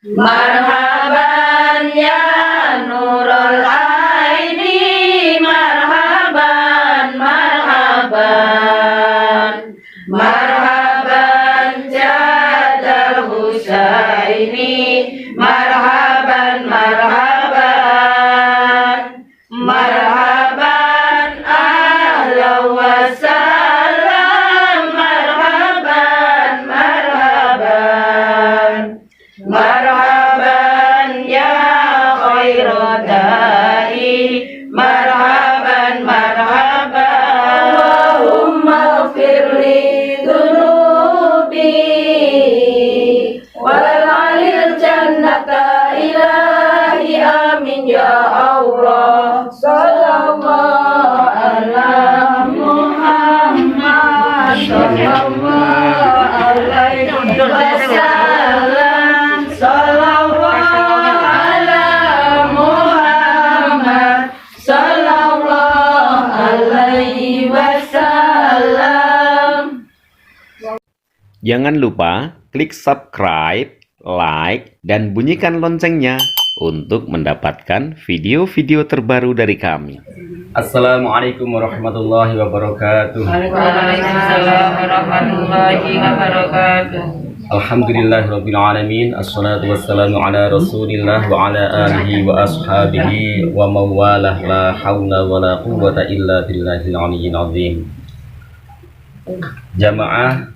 Marhaban ya Nurul Aini, marhaban, marhaban, marhaban Jadal Husaini, marhaban, marhaban, marhaban ahlan wa sahlan, marhaban, marhaban, marhaban ya khairu da'i, marhaban, marhaban. Allahumma firli dunubi wal'alil jannata ilahi, amin ya Allah. Sallallahu ala Muhammad, sallallahu alaihi wasallam, sallallahu ala Muhammad, sallallahu alaihi wasallam. Jangan lupa klik subscribe, like, dan bunyikan loncengnya untuk mendapatkan video-video terbaru dari kami. Assalamualaikum warahmatullahi wabarakatuh. Waalaikumsalam warahmatullahi wabarakatuh. Alhamdulillahirabbil alamin. Assalatu wassalamu ala Rasulillah wa ala alihi wa ashabihi wa mawalah. La haula wala quwwata illa billahil aliyyil azim. Jamaah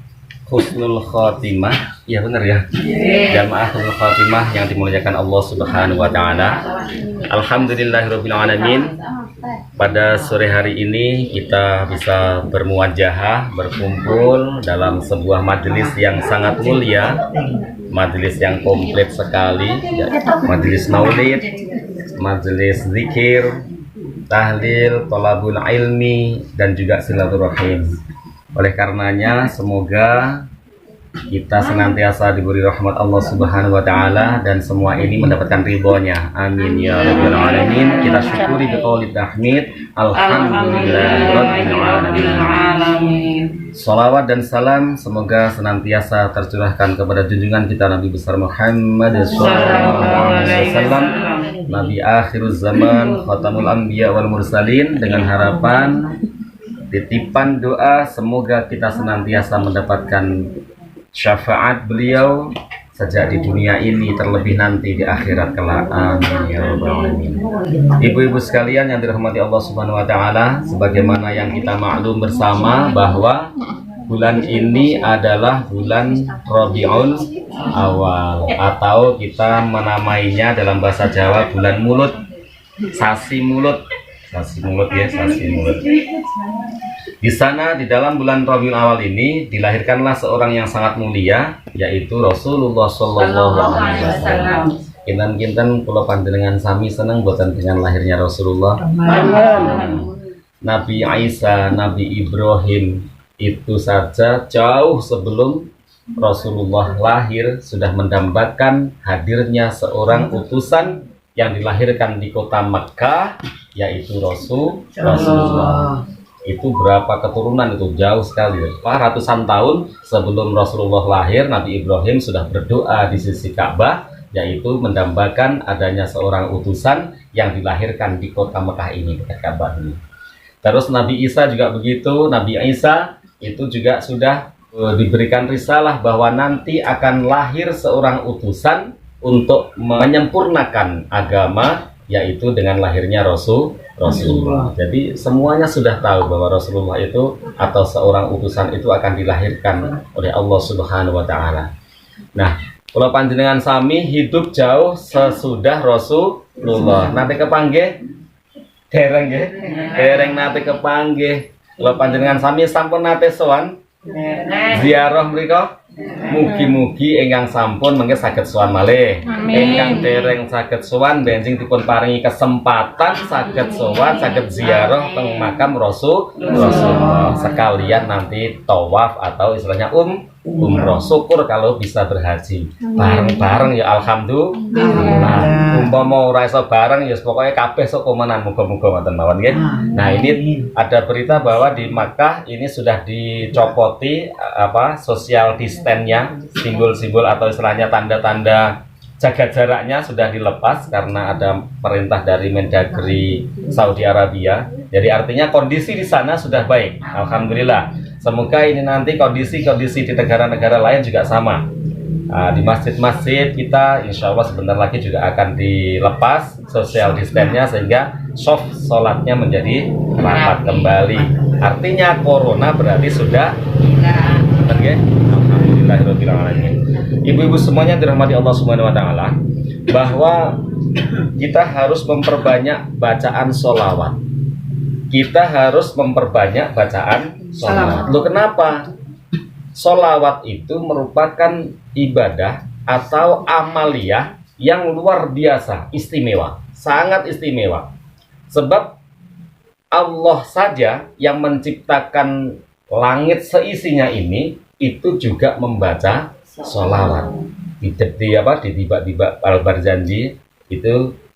Husnul Khotimah, ya benar ya. Jamaah Husnul Khotimah yang dimuliakan Allah Subhanahu wa taala. Alhamdulillahirabbil alamin. Pada sore hari ini kita bisa bermuajahah, berkumpul dalam sebuah majelis yang sangat mulia, majelis yang komplit sekali, majelis maulid, majelis zikir, tahlil, thalabul ilmi, dan juga silaturahim. Oleh karenanya semoga kita senantiasa diberi rahmat Allah Subhanahu wa taala dan semua ini mendapatkan ridhonya. Amin ya rabbal alamin. Kita syukuri biqauli tahmid. Alhamdulillahirabbil alamin. Salawat dan salam semoga senantiasa tercurahkan kepada junjungan kita Nabi besar Muhammad sallallahu alaihi wasallam, Nabi akhiruz zaman, khatamul anbiya wal mursalin, dengan harapan titipan doa semoga kita senantiasa mendapatkan syafaat beliau sejak di dunia ini, terlebih nanti di akhirat kelak. Amin ya rabbal alamin. Ibu-ibu sekalian yang dirahmati Allah Subhanahu wa taala, sebagaimana yang kita maklum bersama bahwa bulan ini adalah bulan Rabiul Awal, atau kita menamainya dalam bahasa Jawa bulan mulut, sasi mulut. Sasi mulut ya, sasi mulut. Di sana di dalam bulan Rabiul Awal ini dilahirkanlah seorang yang sangat mulia, yaitu Rasulullah Sallallahu Alaihi Wasallam. Kinten-kinten kula panjenengan sami seneng boten dengan lahirnya Rasulullah. Nabi Isa, Nabi Ibrahim itu saja jauh sebelum Rasulullah lahir sudah mendambakan hadirnya seorang utusan yang dilahirkan di kota Mekkah, yaitu Rasulullah. Itu berapa keturunan, itu jauh sekali. Ratusan tahun sebelum Rasulullah lahir, Nabi Ibrahim sudah berdoa di sisi Ka'bah, yaitu mendambakan adanya seorang utusan yang dilahirkan di kota Mekkah ini, dekat Ka'bah ini. Terus Nabi Isa juga begitu. Nabi Isa itu juga sudah diberikan risalah bahwa nanti akan lahir seorang utusan untuk menyempurnakan agama, yaitu dengan lahirnya Rasulullah. Jadi semuanya sudah tahu bahwa Rasulullah itu atau seorang utusan itu akan dilahirkan oleh Allah Subhanahu wa taala. Nah, kalau panjenengan sami hidup jauh sesudah Rasulullah. Nate kepanggih dereng nggih. Dereng nate kepanggih. Kalau panjenengan sami sampun nate sowan ziarah mriku. Mugi-mugi ingkang sampun mengke saged sowan malih. Ingkang dereng saged sowan benjing dipun paringi kesempatan saged sowan, saged ziarah teng makam Rasulullah. Sekalian nanti tawaf atau istilahnya umroh. Syukur kalau bisa berhaji bareng-bareng ya, alhamdulillah. Umpama ora iso bareng ya pokoknya kabeh sok komenan, muga-muga ngoten mawon nggih. Nah, ini ada berita bahwa di Makkah ini sudah dicopoti social distance-nya, simbol-simbol atau istilahnya tanda-tanda jaga jaraknya sudah dilepas karena ada perintah dari Mendagri Saudi Arabia. Jadi artinya kondisi di sana sudah baik, alhamdulillah. Semoga ini nanti kondisi-kondisi di negara-negara lain juga sama. Di masjid-masjid kita insya Allah sebentar lagi juga akan dilepas social distance-nya sehingga soft sholatnya menjadi rapat kembali. Artinya corona berarti sudah oke. Alhamdulillahirobbilalamin. Ibu-ibu semuanya dirahmati Allah Subhanahu wa taala, bahwa kita harus memperbanyak bacaan sholawat. Kita harus memperbanyak bacaan sholawat. Loh, kenapa? Sholawat itu merupakan ibadah atau amaliyah yang luar biasa, istimewa, sangat istimewa. Sebab Allah saja yang menciptakan langit seisinya ini itu juga membaca sholawat. Di tiba-tiba Al-Barzanji itu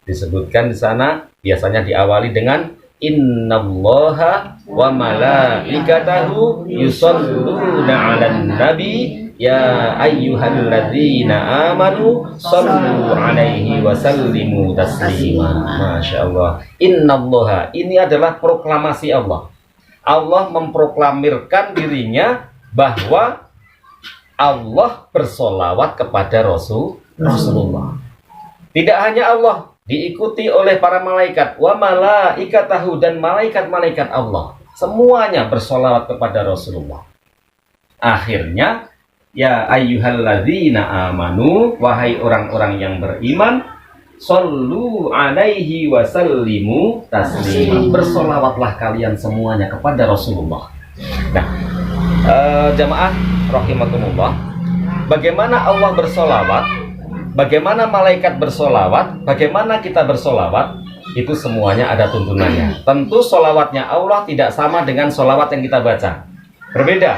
disebutkan di sana biasanya diawali dengan innallaha wa malaikatahu yusholluna 'alan nabi ya ayyuhalladzina amanu shallu 'alaihi wa sallimu taslima. Masya Allah. Innallaha, ini adalah proklamasi Allah. Allah memproklamirkan dirinya bahwa Allah bersolawat kepada Rasulullah. Tidak hanya Allah, diikuti oleh para malaikat, wa malaikatahu, dan malaikat-malaikat Allah. Semuanya bersolawat kepada Rasulullah. Akhirnya, ya ayyuhalladzina amanu, wahai orang-orang yang beriman, shollu alaihi wa sallimu taslima. Bersolawatlah kalian semuanya kepada Rasulullah. Nah, jamaah rahimakumullah, bagaimana Allah bersolawat, bagaimana malaikat bersolawat, bagaimana kita bersolawat, itu semuanya ada tuntunannya. Tentu solawatnya Allah tidak sama dengan solawat yang kita baca, berbeda.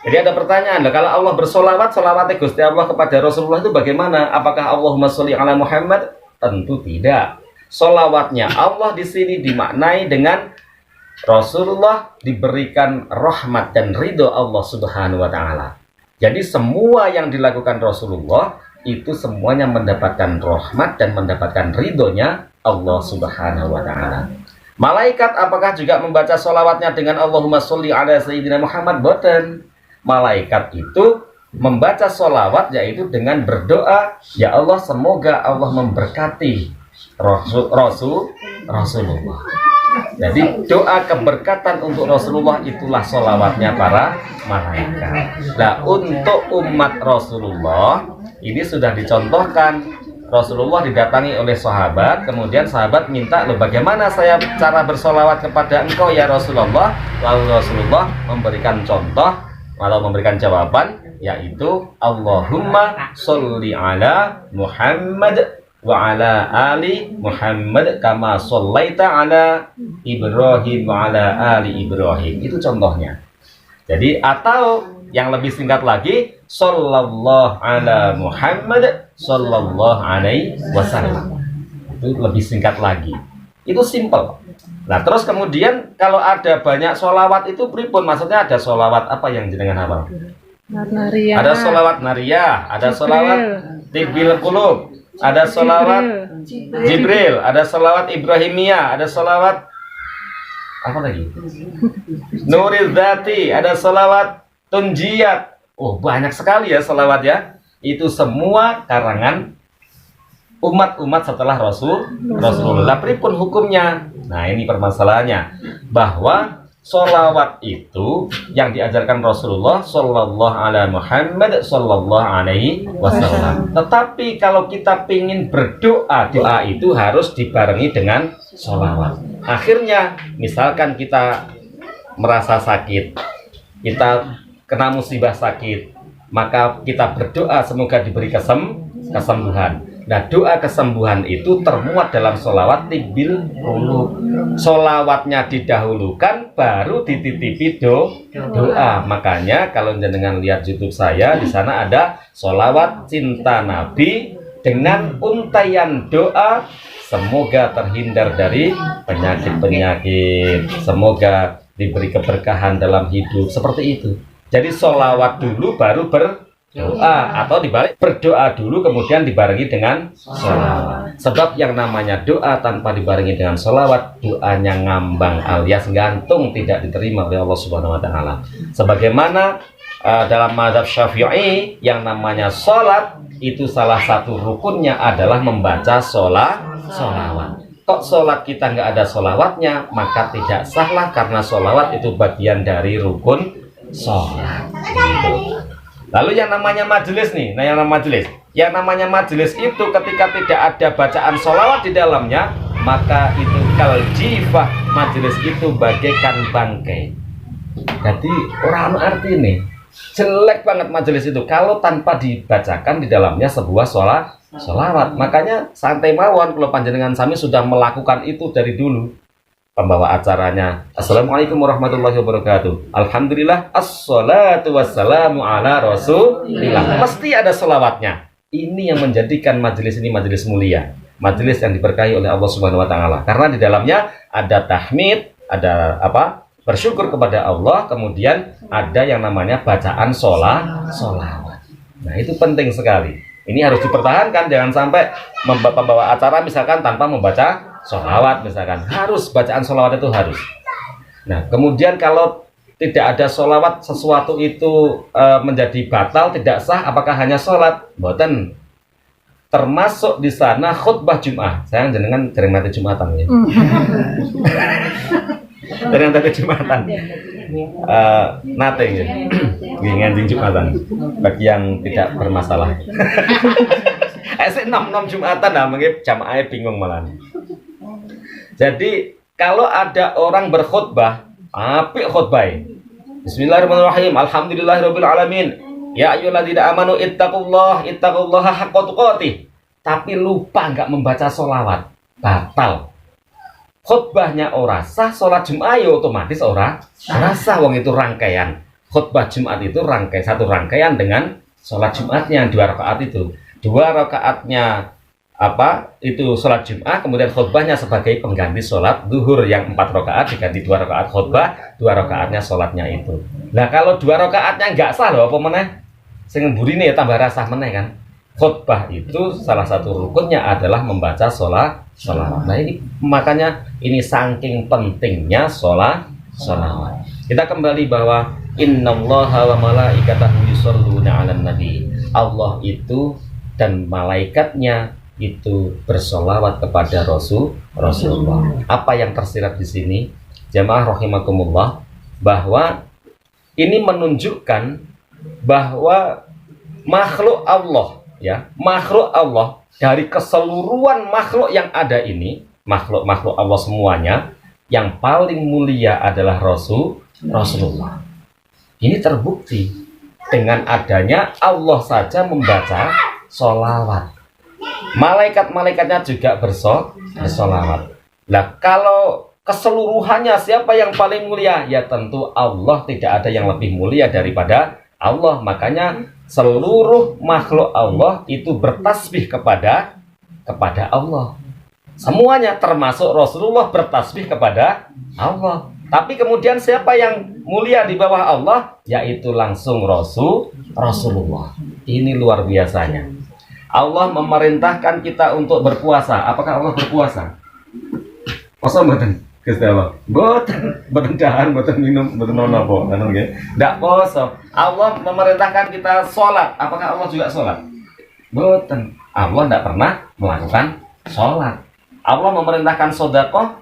Jadi ada pertanyaan, kalau Allah bersolawat, solawatnya Gusti Allah kepada Rasulullah itu bagaimana? Apakah Allahumma sholli ala Muhammad? Tentu tidak. Solawatnya Allah di sini dimaknai dengan Rasulullah diberikan rahmat dan ridho Allah Subhanahu wa taala. Jadi semua yang dilakukan Rasulullah itu semuanya mendapatkan rahmat dan mendapatkan ridhonya Allah Subhanahu wa taala. Malaikat apakah juga membaca sholawatnya dengan Allahumma sholli ala sayyidina Muhammad? Boten. Malaikat itu membaca sholawat yaitu dengan berdoa, ya Allah semoga Allah memberkati Rasulullah. Jadi doa keberkatan untuk Rasulullah itulah sholawatnya para malaikat. Nah, untuk umat Rasulullah ini sudah dicontohkan. Rasulullah didatangi oleh sahabat, kemudian sahabat minta, loh bagaimana saya cara bersolawat kepada engkau ya Rasulullah? Lalu Rasulullah memberikan contoh, lalu memberikan jawaban, yaitu Allahumma sholli ala Muhammad wa ala ali Muhammad kama shallaita ala Ibrahim wa ala ali Ibrahim. Itu contohnya. Jadi atau yang lebih singkat lagi, sallallahu ala Muhammad sallallahu alaihi wasallam. Itu lebih singkat lagi. Itu simple. Nah, terus kemudian kalau ada banyak sholawat itu pripun? Maksudnya ada sholawat apa yang jenengan hafal? Ada sholawat nariyah, ada sholawat tibil qulub, ada sholawat Jibril, ada sholawat Ibrahimiyah, ada sholawat apa lagi? Nuril Dzati, ada sholawat Tunjiyat. Oh, banyak sekali ya sholawat ya. Itu semua karangan umat-umat setelah Rasulullah. Pripun hukumnya? Nah, ini permasalahannya, bahwa sholawat itu yang diajarkan Rasulullah sallallahu ala Muhammad sallallahu alaihi wasallam. Tetapi kalau kita ingin berdoa, doa itu harus dibarengi dengan sholawat. Akhirnya misalkan kita merasa sakit, kita kena musibah sakit, maka kita berdoa semoga diberi kesembuhan. Nah, doa kesembuhan itu termuat dalam sholawat tibil qulub. Sholawatnya didahulukan, baru dititipi doa. Makanya kalau jenengan lihat YouTube saya, di sana ada sholawat cinta Nabi dengan untaian doa, semoga terhindar dari penyakit-penyakit, semoga diberi keberkahan dalam hidup, seperti itu. Jadi sholawat dulu baru doa, atau dibalik berdoa dulu kemudian dibarengi dengan sholawat. Sebab yang namanya doa tanpa dibarengi dengan sholawat, doanya ngambang alias gantung, tidak diterima oleh Allah Subhanahu wa taala. Sebagaimana dalam mazhab Syafi'i yang namanya sholat itu salah satu rukunnya adalah membaca sholawat. Kok sholat kita nggak ada sholawatnya, maka tidak sahlah, karena sholawat itu bagian dari rukun sholat. Gitu. Lalu yang namanya majelis nih, yang namanya majelis itu ketika tidak ada bacaan sholawat di dalamnya, maka itu kaljifah, majelis itu bagaikan bangkai. Jadi orang arti nih, jelek banget majelis itu kalau tanpa dibacakan di dalamnya sebuah sholawat. Makanya santai mawon kalau panjenengan sami sudah melakukan itu dari dulu. Pembawa acaranya, Assalamualaikum warahmatullahi wabarakatuh, Alhamdulillah, assalatu wassalamu ala rasulillah. Mesti ada sholawatnya. Ini yang menjadikan majelis ini majelis mulia, majelis yang diberkahi oleh Allah Subhanahu wa taala. Karena di dalamnya ada tahmid, ada bersyukur kepada Allah, kemudian ada yang namanya bacaan sholawat. Nah, itu penting sekali. Ini harus dipertahankan, jangan sampai pembawa acara misalkan tanpa membaca sholawat, misalkan harus bacaan sholawat itu harus. Nah, kemudian kalau tidak ada sholawat, sesuatu itu menjadi batal, tidak sah. Apakah hanya sholat? Boten. Termasuk di sana khutbah Jum'ah. Saya jenengan dereng nate Jumatan ya. Dereng nate Jumatan. Nate ya. Nganjing Jumatan. Bagi yang tidak bermasalah. Esek nom Jumatan nah, mungkin jamaahnya bingung malah. Jadi kalau ada orang berkhutbah, apik khutbah. Bismillahirrahmanirrahim. Alhamdulillahirabbil alamin. Ya ayyuhalladzina amanu ittaqullaha haqqa tuqatih. Tapi lupa enggak membaca sholawat, batal. Khutbahnya ora sah, salat Jumat ya otomatis ora sah, wong itu rangkaian. Khutbah Jumat itu satu rangkaian dengan salat Jumatnya 2 rakaat itu. 2 rakaatnya itu sholat Jum'ah, kemudian khutbahnya sebagai pengganti sholat zuhur yang 4 rakaat diganti 2 rakaat khutbah, 2 rakaatnya sholatnya itu. Nah kalau 2 rakaatnya nggak sah loh, apa meneh? Sing burine ya tambah rasah meneh kan. Khutbah itu salah satu rukunnya adalah membaca sholawat. Nah ini makanya ini saking pentingnya sholawat. Kita kembali bahwa innallaha wa malaikatahu yusholluna 'alan nabi. Allah itu dan malaikatnya itu bersolawat kepada Rasulullah. Apa yang tersirat di sini, jamaah rahimakumullah, bahwa ini menunjukkan bahwa makhluk Allah, ya, makhluk Allah dari keseluruhan makhluk yang ada ini, makhluk Allah semuanya, yang paling mulia adalah Rasulullah. Ini terbukti dengan adanya Allah saja membaca solawat. Malaikat-malaikatnya juga bersolawat. Nah, kalau keseluruhannya siapa yang paling mulia? Ya tentu Allah, tidak ada yang lebih mulia daripada Allah. Makanya seluruh makhluk Allah itu bertasbih kepada Allah. Semuanya termasuk Rasulullah bertasbih kepada Allah. Tapi kemudian siapa yang mulia di bawah Allah? Yaitu langsung Rasulullah. Ini luar biasanya. Allah memerintahkan kita untuk berpuasa. Apakah Allah berpuasa? Puasa mboten? Gusti Allah. Mboten dahan, mboten minum, mboten napa, ngono nggih. Ndak puasa. Allah memerintahkan kita sholat. Apakah Allah juga sholat? Mboten. Allah ndak pernah melakukan sholat. Allah memerintahkan sedekah.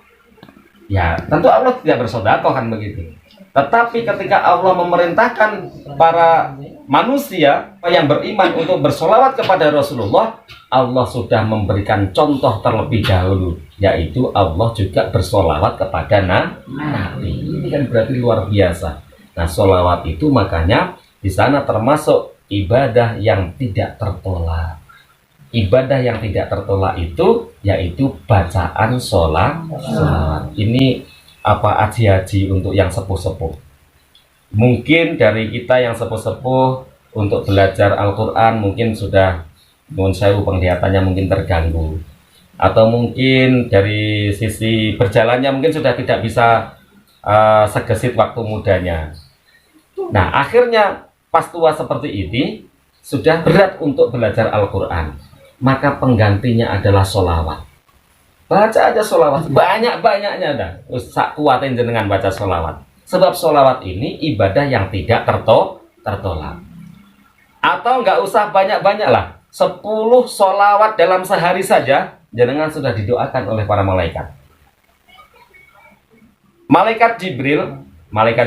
Ya, tentu Allah tidak bersedekah kan begitu. Tetapi ketika Allah memerintahkan para manusia yang beriman untuk bersolawat kepada Rasulullah, Allah sudah memberikan contoh terlebih dahulu, yaitu Allah juga bersolawat kepada Nabi. Ini kan berarti luar biasa. Nah, solawat itu makanya di sana termasuk ibadah yang tidak tertolak. Ibadah yang tidak tertolak itu yaitu bacaan solawat. Ini haji untuk yang sepuh-sepuh. Mungkin dari kita yang sepuh-sepuh untuk belajar Al-Quran mungkin sudah penglihatannya mungkin terganggu, atau mungkin dari sisi berjalannya mungkin sudah tidak bisa segesit waktu mudanya. Nah akhirnya pas tua seperti ini, sudah berat untuk belajar Al-Quran, maka penggantinya adalah sholawat. Baca aja sholawat, banyak-banyaknya dah. Sak kuatin jenengan baca sholawat. Sebab sholawat ini ibadah yang tidak tertolak. Atau nggak usah banyak-banyak lah. 10 sholawat dalam sehari saja, jenengan sudah didoakan oleh para malaikat. Malaikat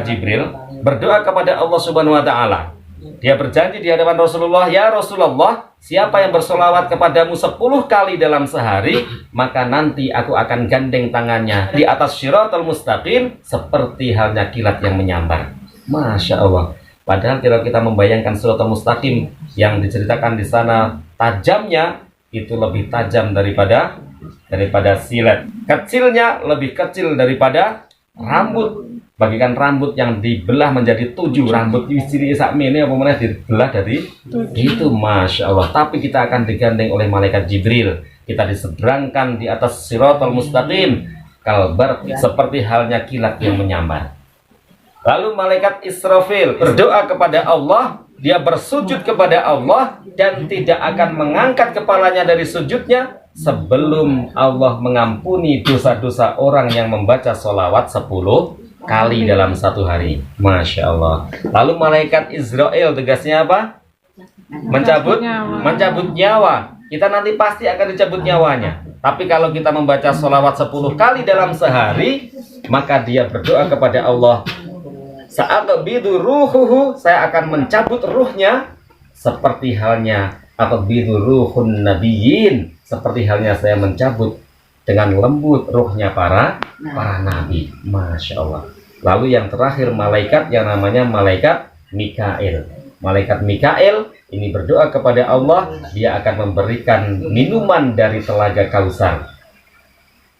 Jibril berdoa kepada Allah Subhanahu wa Ta'ala. Dia berjanji di hadapan Rasulullah, "Ya Rasulullah, siapa yang bersolawat kepadamu 10 kali dalam sehari, maka nanti aku akan gandeng tangannya di atas Shiratal Mustaqim seperti halnya kilat yang menyambar." Masya Allah. Padahal kalau kita membayangkan Shiratal Mustaqim yang diceritakan di sana, tajamnya itu lebih tajam daripada silet. Kecilnya lebih kecil daripada rambut. Bagikan rambut yang dibelah menjadi 7 rambut ciri sakmi ini apa namanya dibelah dari itu, Masya Allah. Tapi kita akan digandeng oleh malaikat Jibril, kita diseberangkan di atas Shiratal Mustaqim kalbar seperti halnya kilat yang menyambar. Lalu malaikat Israfil berdoa kepada Allah, dia bersujud kepada Allah dan tidak akan mengangkat kepalanya dari sujudnya sebelum Allah mengampuni dosa-dosa orang yang membaca sholawat 10 kali dalam satu hari. Masya Allah. Lalu malaikat Israel tugasnya apa? Mencabut nyawa. Kita nanti pasti akan dicabut nyawanya. Tapi kalau kita membaca sholawat 10 kali dalam sehari, maka dia berdoa kepada Allah, "Sa'aqbidu ruhuhu," saya akan mencabut ruhnya seperti halnya aqbidu ruhun nabiyyin, seperti halnya saya mencabut dengan lembut ruhnya para nabi. Masya Allah. Lalu yang terakhir malaikat yang namanya malaikat Mikail. Malaikat Mikail ini berdoa kepada Allah, dia akan memberikan minuman dari telaga Kausar.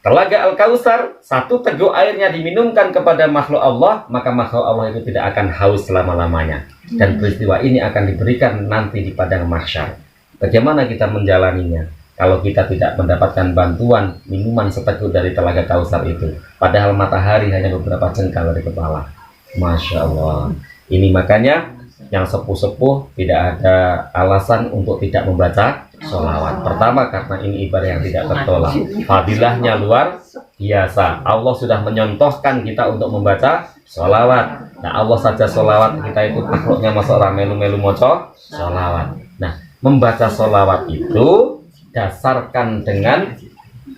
Telaga Al-Kausar, 1 teguk airnya diminumkan kepada makhluk Allah, maka makhluk Allah itu tidak akan haus selama-lamanya. Dan peristiwa ini akan diberikan nanti di padang mahsyar. Bagaimana kita menjalaninya? Kalau kita tidak mendapatkan bantuan minuman seteguk dari telaga Kausar itu, padahal matahari hanya beberapa jengkal dari kepala. Masya Allah. Ini makanya yang sepuh-sepuh tidak ada alasan untuk tidak membaca sholawat. Pertama, karena ini ibadah yang tidak tertolak. Fadilahnya luar biasa. Allah sudah menyontohkan kita untuk membaca sholawat. Nah, Allah saja sholawat, kita itu makhluknya masa orang melu-melu moco sholawat. Nah, membaca sholawat itu dasarkan dengan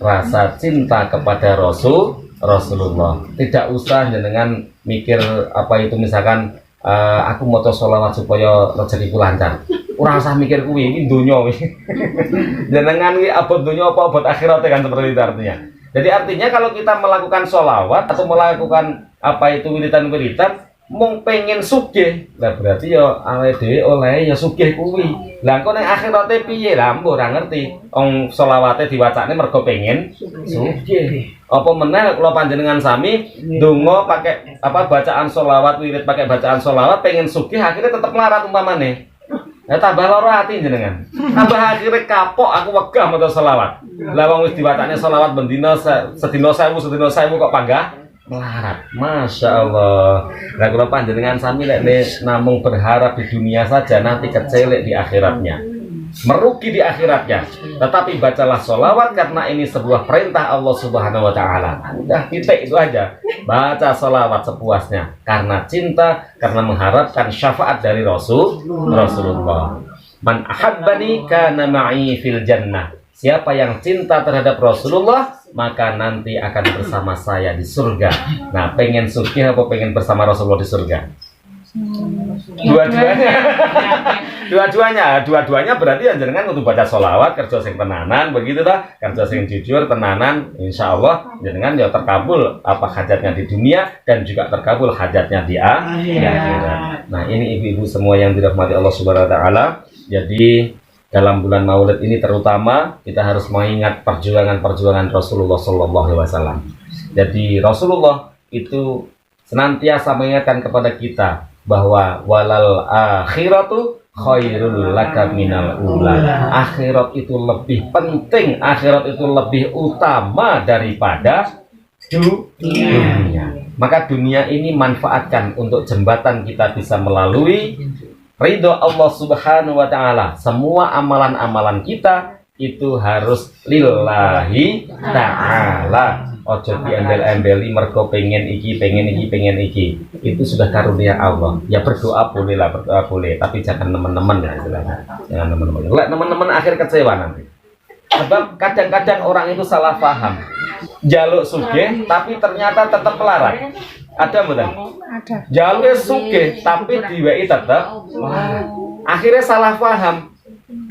rasa cinta kepada Rasulullah. Tidak usah dengan mikir apa itu, misalkan aku mau sholawat supaya rezekiku lancar. Ora usah mikir kuwi, iki donya wis. Jenengan iki abot donya apa abot akhirat kan, seperti itu artinya. Jadi artinya kalau kita melakukan sholawat atau melakukan apa itu wiritan-wiritan mung pengen sugih, lah berarti ya awake dhewe oleh ya sugih kuwi. Lah engko ning akhirate piye? Lah mbok ora ngerti. Wong sholawate diwacane mergo pengen sugih. Apa meneh kula panjenengan sami ndonga pakai apa bacaan sholawat, wirid pakai bacaan sholawat pengen sugih, akhirnya tetep melarat umpamane. Ya tambah lara ati jenengan. Tambah akhirnya kapok aku wegah maca sholawat. Lah wong wis diwacane sholawat bendina sedina 1000 kok panggah melarat. Masya Allah. Nah kalau panjenengan sami lek namung berharap di dunia saja, nanti kecelek di akhiratnya, merugi di akhiratnya. Tetapi bacalah sholawat karena ini sebuah perintah Allah Subhanahu wa Ta'ala. Udah titik itu aja. Baca sholawat sepuasnya karena cinta, karena mengharapkan syafaat dari Rasulullah. Man ahabbani kana ma'i fil jannah. Siapa yang cinta terhadap Rasulullah, maka nanti akan bersama saya di surga. Nah, pengen sugih apa pengen bersama Rasulullah di surga? Dua-duanya berarti ya jenengan untuk baca sholawat, kerja sing tenanan, begitu dah, kerja sing jujur, tenanan, insya Allah jenengan ya terkabul apa hajatnya di dunia dan juga terkabul hajatnya di akhirat. Nah, ini ibu-ibu semua yang dirahmati Allah Subhanahu wa Ta'ala. Jadi dalam bulan Maulid ini terutama kita harus mengingat perjuangan Rasulullah Sallallahu Alaihi Wasallam. Jadi Rasulullah itu senantiasa mengingatkan kepada kita bahwa walal akhiratu khairul laka minal ula. Akhirat itu lebih penting, akhirat itu lebih utama daripada dunia. Maka dunia ini manfaatkan untuk jembatan kita bisa melalui ridho Allah Subhanahu wa taala. Semua amalan-amalan kita itu harus lillahi ta'ala. Ojo diembel-embeli mergo pengen iki. Itu sudah karunia Allah. Ya berdoa boleh lah, berdoa boleh, tapi jangan nemen-nemen ya istilahnya. Jangan nemen-nemen. Lek nemen-nemen akhir kecewa nanti. Sebab kadang-kadang orang itu salah paham. Jaluk sugih tapi ternyata tetap pelarat. Ada mboten? Ada. Jaluk sugih tapi diweki tetap. Akhirnya salah paham.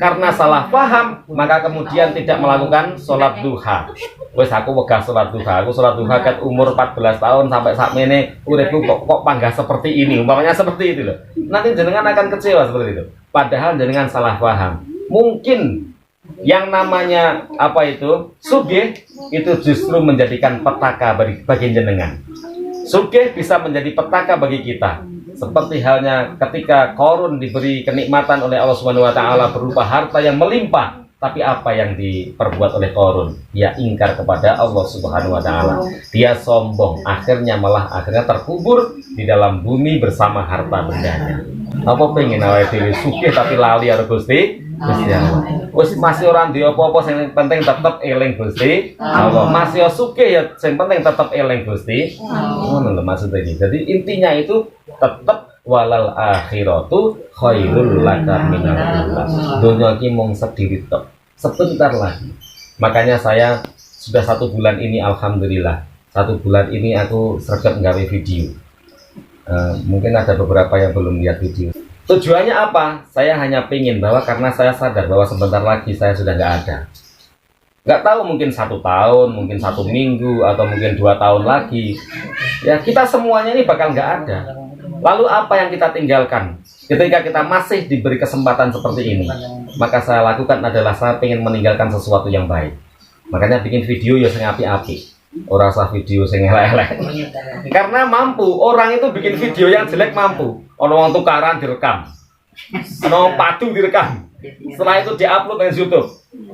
Karena salah paham, maka kemudian tidak melakukan sholat duha. Wes aku wegah sholat duha. Aku sholat duha kan umur 14 tahun sampai saat ini uripku kok panggah seperti ini. Umpamanya seperti itu loh. Nanti jenengan akan kecewa seperti itu. Padahal jenengan salah paham. Mungkin yang namanya apa itu sugih itu justru menjadikan petaka bagi jenengan. Sugih bisa menjadi petaka bagi kita. Seperti halnya ketika Qarun diberi kenikmatan oleh Allah Subhanahu wa taala berupa harta yang melimpah, tapi apa yang diperbuat oleh Qarun? Dia ingkar kepada Allah Subhanahu wa taala. Dia sombong, akhirnya terkubur di dalam bumi bersama harta bendanya. Apa pengen awake dhewe sugih tapi lali karo Gusti Allah. Wis masih orang dia apa-apa sing penting tetep eling Gusti Allah. Masih sugih ya sing penting tetep eling Gusti. Ngono lho maksudnya ini. Jadi intinya itu tetep walal akhiratu khairul laka minal ula. Dunia iki mung sediri tok. Sebentar lagi. Makanya saya sudah 1 bulan ini alhamdulillah. 1 bulan ini aku sregep nggawe video. Mungkin ada beberapa yang belum lihat video. Tujuannya apa? Saya hanya pengen bahwa karena saya sadar bahwa sebentar lagi saya sudah nggak ada. Nggak tahu mungkin 1 tahun, mungkin 1 minggu, atau mungkin 2 tahun lagi. Ya kita semuanya ini bakal nggak ada. Lalu apa yang kita tinggalkan ketika kita masih diberi kesempatan seperti ini? Maka saya lakukan adalah saya pengen meninggalkan sesuatu yang baik. Makanya bikin video ya sing api-api. Ora usah video sing elek-elek. Karena mampu, orang itu bikin video yang jelek mampu. Ono wong tukaran direkam. Ono wong padu direkam. Setelah itu diupload di YouTube.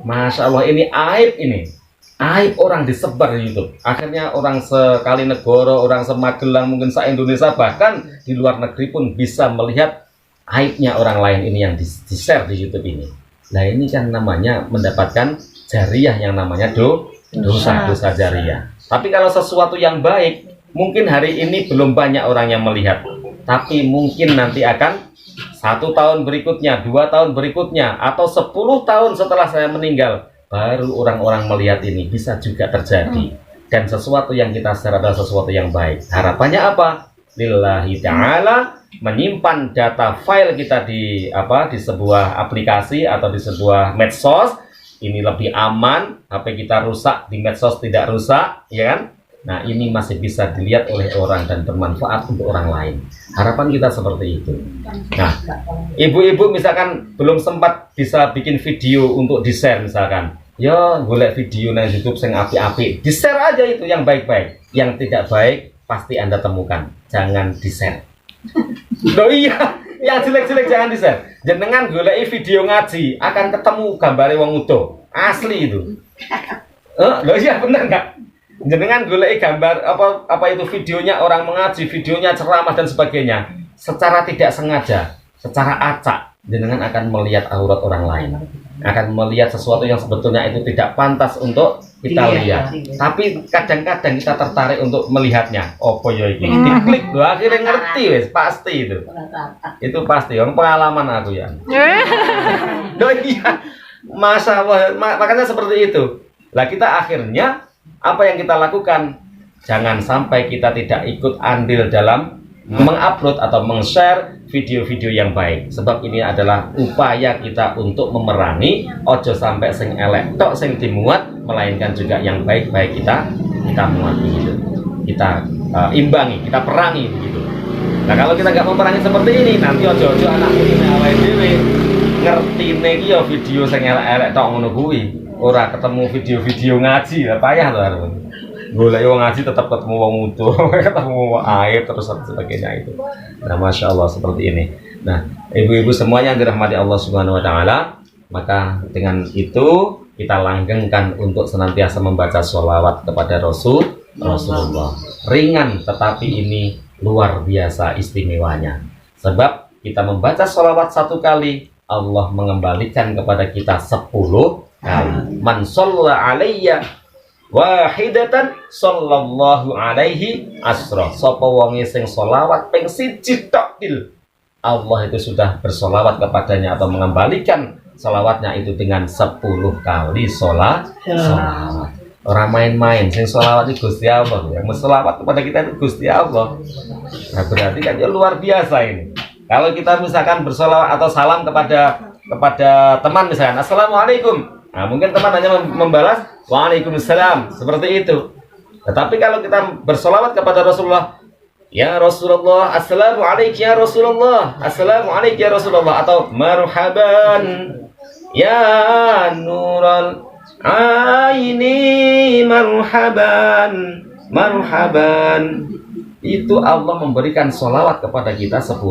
Masya Allah, ini aib ini. Aib orang disebar di YouTube. Akhirnya orang sekali negara, orang semagelang, mungkin se-Indonesia, bahkan di luar negeri pun bisa melihat aibnya orang lain ini yang di-share di YouTube ini. Nah ini kan namanya mendapatkan jariah yang namanya dosa jariah. Tapi kalau sesuatu yang baik, mungkin hari ini belum banyak orang yang melihat, tapi mungkin nanti akan 1 tahun berikutnya, 2 tahun berikutnya, atau 10 tahun setelah saya meninggal, baru orang-orang melihat ini. Bisa juga terjadi. Dan sesuatu yang kita share adalah sesuatu yang baik. Harapannya apa? Lillahi ta'ala, menyimpan data file kita di sebuah aplikasi atau di sebuah medsos. Ini lebih aman, HP kita rusak, di medsos tidak rusak, ya kan? Nah ini masih bisa dilihat oleh orang dan bermanfaat untuk orang lain. Harapan kita seperti itu. Nah, ibu-ibu misalkan belum sempat bisa bikin video untuk di-share misalkan, ya golek video di YouTube yang api-api, di-share aja itu yang baik-baik. Yang tidak baik pasti Anda temukan, jangan di-share. Loh iya, yang jelek-jelek jangan di-share. Jenengan golek video ngaji akan ketemu gambare wong udo. Asli itu. Loh iya bener nggak? Jenengan golek gambar apa itu videonya orang mengaji, videonya ceramah dan sebagainya. Secara tidak sengaja, secara acak, jenengan akan melihat aurat orang lain. Akan melihat sesuatu yang sebetulnya itu tidak pantas untuk kita lihat. Tapi kadang-kadang kita tertarik untuk melihatnya. Apa ya ini? Diklik loh, akhirnya ngerti wes, pasti itu. Itu pasti, yang pengalaman aku ya. Loh iya. Masya Allah, makanya seperti itu. Lah kita akhirnya apa yang kita lakukan? Jangan sampai kita tidak ikut andil dalam mengupload atau meng-share video-video yang baik. Sebab ini adalah upaya kita untuk memerangi ojo sampai sing elek tok sing dimuat, melainkan juga yang baik-baik kita muat begitu. Kita imbangi, kita perangi begitu. Nah kalau kita nggak memerangi seperti ini, nanti ojo-ojo anak ini awake dhewe ngertine iki ya video sing elek-elek tok ngono kuwi. Ora ketemu video-video ngaji, lah payah to arep. Golek wong ngaji tetap ketemu wong utuh, ketemu wong aib terus sebagainya itu. Nah, Masya Allah seperti ini. Nah, ibu-ibu semuanya yang dirahmati Allah Subhanahu wa taala, maka dengan itu kita langgengkan untuk senantiasa membaca sholawat kepada Rasulullah. Ringan tetapi ini luar biasa istimewanya. Sebab kita membaca sholawat 1 kali, Allah mengembalikan kepada kita 10 kali. Man shalla alayya wahidatan sallallahu alaihi asra. Sapa wonge sing sholawat ping 1 tok til, Allah itu sudah bersolawat kepadanya atau mengembalikan sholawatnya itu dengan 10 kali sholawat. Orang main-main, sing sholawat itu Gusti Allah. Yang sholawat kepada kita itu Gusti Allah. Nah, berarti kan ya luar biasa ini. Kalau kita misalkan bersolawat atau salam kepada teman misalkan, Assalamualaikum. Nah, mungkin teman hanya membalas Waalaikumsalam, seperti itu. Tetapi kalau kita bersolawat kepada Rasulullah, ya Rasulullah, Assalamualaikum ya Rasulullah, Assalamualaikum ya Rasulullah, atau marhaban ya Nural Aini marhaban, marhaban. Itu Allah memberikan sholawat kepada kita 10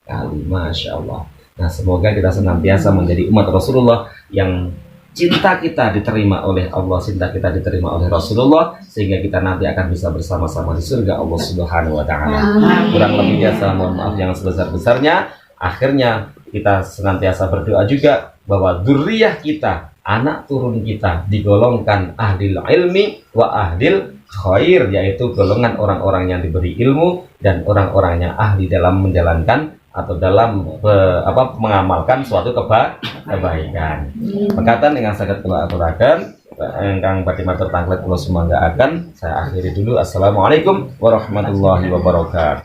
kali. Masya Allah. Nah, semoga kita senantiasa menjadi umat Rasulullah yang cinta kita diterima oleh Allah, cinta kita diterima oleh Rasulullah, sehingga kita nanti akan bisa bersama-sama di surga Allah Subhanahu wa Ta'ala. Kurang lebihnya saya mohon maaf yang sebesar-besarnya. Akhirnya kita senantiasa berdoa juga bahwa dzurriyyah kita, anak turun kita, digolongkan ahlil ilmi wa ahlil khair, yaitu golongan orang-orang yang diberi ilmu dan orang-orangnya ahli dalam menjalankan atau dalam mengamalkan suatu kebaikan. Berkaitan dengan saged kula aturaken ingkang badhe matur tanglet kula sumangga akan saya akhiri dulu. Assalamualaikum warahmatullahi wabarakatuh.